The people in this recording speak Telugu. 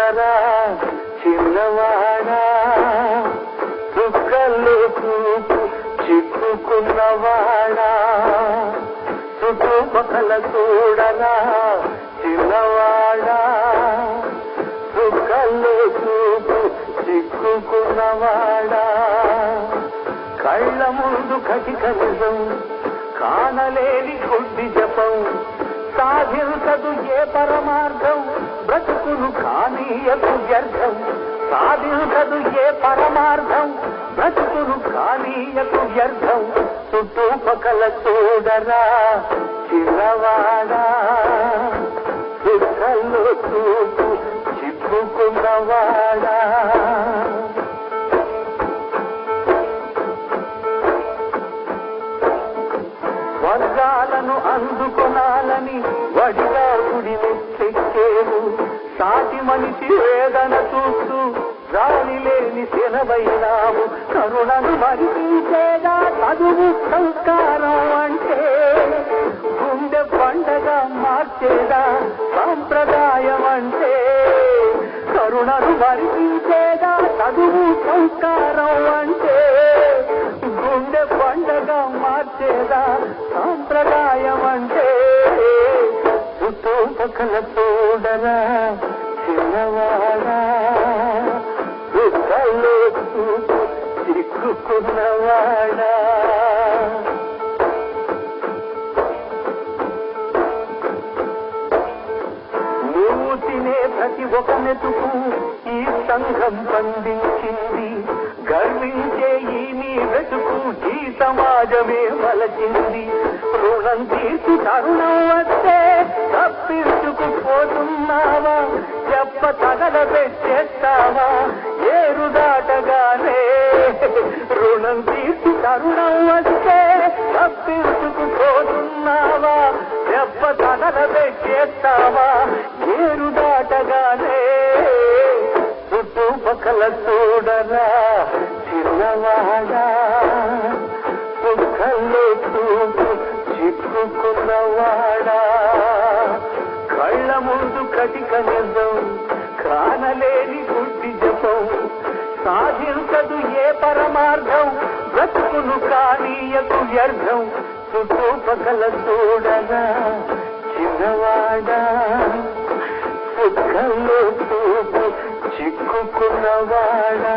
చూడరా చిన్నవాడా, చుక్కల్లో చూపు చిక్కుకున్నవాడా, చుట్టుపక్కల చూడరా చిన్నవాడా, చుక్కల్లో చూపు చిక్కుకున్నవాడా. కళ్ళ ముందు కటిక నిజం, కానలేని గుడ్డి జపం, సాధించదు ఏ పరమార్థం, బ్రతుకును కానీయకు వ్యర్థం. సాధించదు ఏ పరమార్థం, బ్రతుకును కానీయకు వ్యర్థం. చుట్టుపక్కల చూడరా చిన్నవాడా, చుక్కల్లో చూపు చిక్కుకున్నవాడా. వర్గాలను అందుకునాలని వడిగా గుడిని చెక్కేవు, సాటి మనిషి వేదన చూస్తూ రాని లేని సెలవైనావు. కరుణను మరిపించేదా చదువు సంస్కారం అంటే, గుండె పండగ మార్చేదా సాంప్రదాయం అంటే. కరుణను మరిపించేదా చదువు సంస్కారం అంటే, గుండె పండగ మార్చేదా సాంప్రదాయం అంటే. చుట్టుపక్కల చూడరా చిన్నవాడా, చుక్కల్లో చూపు చిక్కుకున్నవాడా. నువ్వు తినే ప్రతి ఒక మెతుకు ఈ సంఘం బంధించింది, గర్వించే ఈ నీ వెతుకు ఈ సమాజమే వలచింది. రుణం తీసి తరుణం వస్తే తప్పించుకుపోతున్నావా, చెప్ప తగల పెట్టేస్తావా ఏరు దాటగానే. రుణం తీసి తరుణం వస్తే తప్పించుకుపోతున్నావా, చెప్ప తగల పెట్టేస్తావా ఏరు దాటగానే. చుట్టుపక్కల చూడరా చిన్నవాడా, చుక్కల్లో చూపు చిక్కుకున్నవాడా. కళ్ళ ముందు కటిక నిజం, కానలేని గుడ్డి జపం, సాధించదు ఏ పరమార్థం, బ్రతుకును కానీయకు వ్యర్థం. చుట్టుపక్కల చూడరా చిన్నవాడా, చుక్కల్లో చూపు చిక్కుకున్నవాడా.